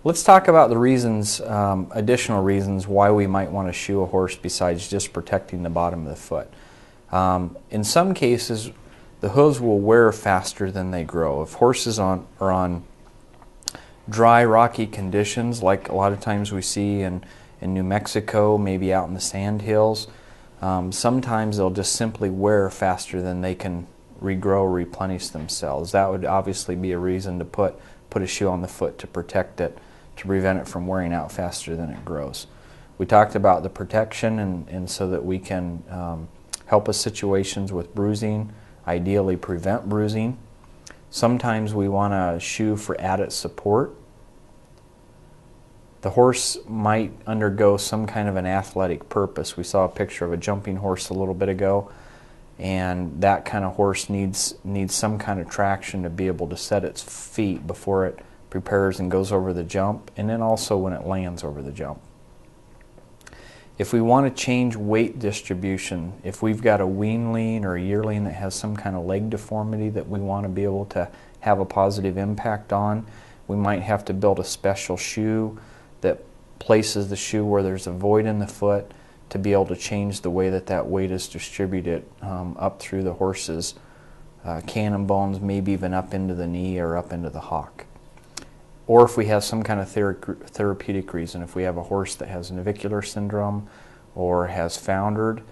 Let's talk about the reasons, additional reasons why we might want to shoe a horse besides just protecting the bottom of the foot. In some cases, the hooves will wear faster than they grow. If horses are on dry, rocky conditions, like a lot of times we see in New Mexico, maybe out in the sand hills, sometimes they'll just simply wear faster than they can regrow, replenish themselves. That would obviously be a reason to put a shoe on the foot to protect it, to prevent it from wearing out faster than it grows. We talked about the protection and so that we can help with situations with bruising, ideally prevent bruising. Sometimes we want a shoe for added support. The horse might undergo some kind of an athletic purpose. We saw a picture of a jumping horse a little bit ago, and that kind of horse needs some kind of traction to be able to set its feet before it prepares and goes over the jump, and then also when it lands over the jump. If we want to change weight distribution, if we've got a weanling or a yearling that has some kind of leg deformity that we want to be able to have a positive impact on, we might have to build a special shoe that places the shoe where there's a void in the foot to be able to change the way that weight is distributed up through the horse's cannon bones, maybe even up into the knee or up into the hock. Or if we have some kind of therapeutic reason, if we have a horse that has navicular syndrome or has foundered,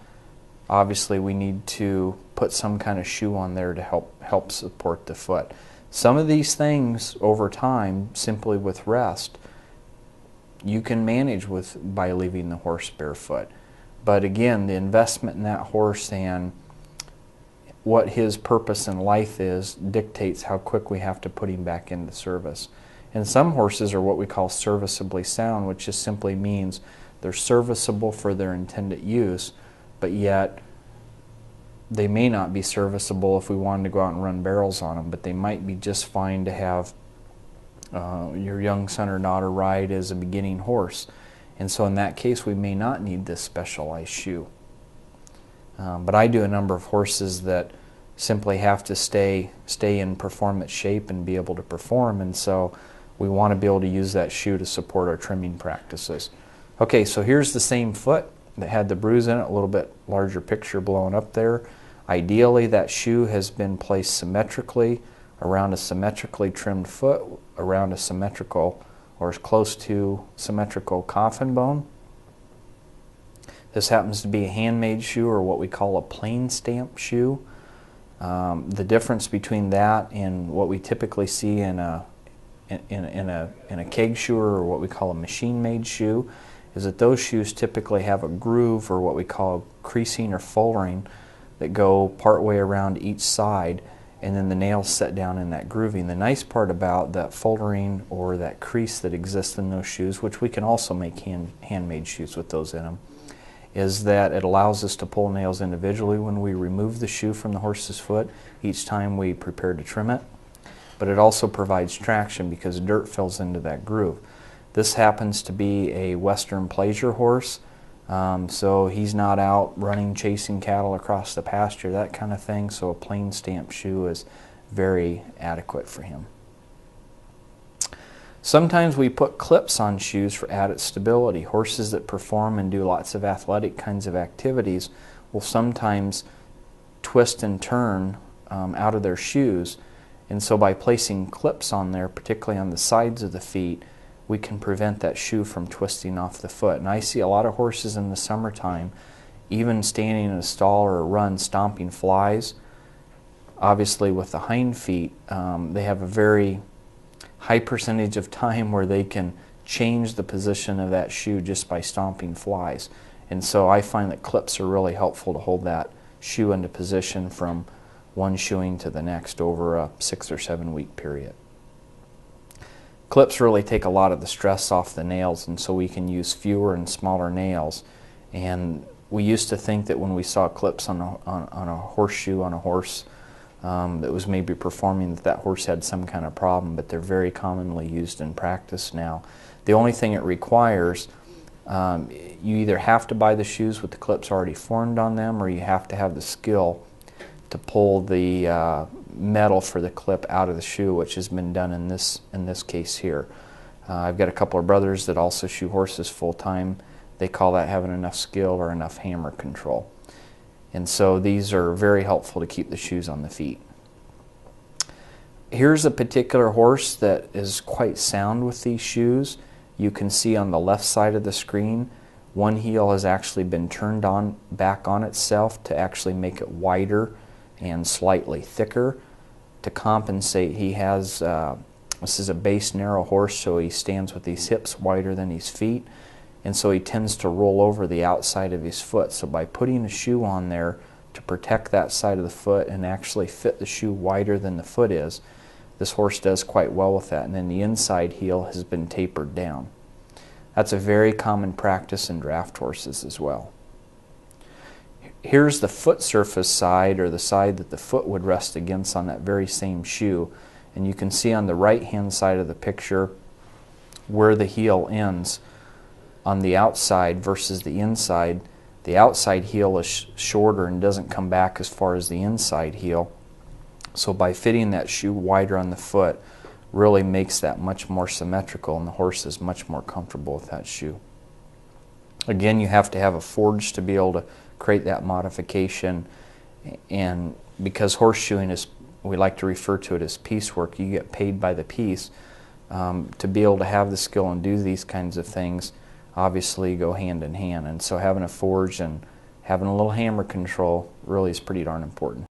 obviously we need to put some kind of shoe on there to help support the foot. Some of these things over time, simply with rest, you can manage by leaving the horse barefoot. But again, the investment in that horse and what his purpose in life is dictates how quick we have to put him back into service. And some horses are what we call serviceably sound, which just simply means they're serviceable for their intended use, but yet they may not be serviceable if we wanted to go out and run barrels on them, but they might be just fine to have your young son or daughter ride as a beginning horse. And so in that case, we may not need this specialized shoe. But I do a number of horses that simply have to stay in performance shape and be able to perform, and so we want to be able to use that shoe to support our trimming practices. Okay, so here's the same foot that had the bruise in it, a little bit larger picture blowing up there. Ideally, that shoe has been placed symmetrically around a symmetrically trimmed foot, around a symmetrical or as close to symmetrical coffin bone. This happens to be a handmade shoe, or what we call a plain stamp shoe. The difference between that and what we typically see in a keg shoe, or what we call a machine-made shoe, is that those shoes typically have a groove, or what we call creasing or foldering, that go partway around each side, and then the nails set down in that grooving. The nice part about that foldering or that crease that exists in those shoes, which we can also make handmade shoes with those in them, is that it allows us to pull nails individually when we remove the shoe from the horse's foot each time we prepare to trim it. But it also provides traction because dirt fills into that groove. This happens to be a Western pleasure horse, so he's not out running, chasing cattle across the pasture, that kind of thing, so a plain stamp shoe is very adequate for him. Sometimes we put clips on shoes for added stability. Horses that perform and do lots of athletic kinds of activities will sometimes twist and turn out of their shoes, and so by placing clips on there, particularly on the sides of the feet, we can prevent that shoe from twisting off the foot. And I see a lot of horses in the summertime, even standing in a stall or a run, stomping flies. Obviously with the hind feet, they have a very high percentage of time where they can change the position of that shoe just by stomping flies. And so I find that clips are really helpful to hold that shoe into position from one shoeing to the next over a 6 or 7 week period. Clips really take a lot of the stress off the nails, and so we can use fewer and smaller nails. And we used to think that when we saw clips on a horseshoe on a horse that was maybe performing, that horse had some kind of problem, but they're very commonly used in practice now. The only thing it requires, you either have to buy the shoes with the clips already formed on them, or you have to have the skill to pull the metal for the clip out of the shoe, which has been done in this case here. I've got a couple of brothers that also shoe horses full-time. They call that having enough skill or enough hammer control. And so these are very helpful to keep the shoes on the feet. Here's a particular horse that is quite sound with these shoes. You can see on the left side of the screen, one heel has actually been turned on back on itself to actually make it wider and slightly thicker to compensate. He has, this is a base narrow horse, so he stands with his hips wider than his feet, and so he tends to roll over the outside of his foot. So by putting a shoe on there to protect that side of the foot and actually fit the shoe wider than the foot is, this horse does quite well with that. And then the inside heel has been tapered down. That's a very common practice in draft horses as well. Here's the foot surface side, or the side that the foot would rest against on that very same shoe. And you can see on the right hand side of the picture where the heel ends on the outside versus the inside. The outside heel is shorter and doesn't come back as far as the inside heel. So by fitting that shoe wider on the foot really makes that much more symmetrical, and the horse is much more comfortable with that shoe. Again, you have to have a forge to be able to create that modification, and because horseshoeing is, we like to refer to it as piecework, you get paid by the piece. To be able to have the skill and do these kinds of things obviously go hand in hand, and so having a forge and having a little hammer control really is pretty darn important.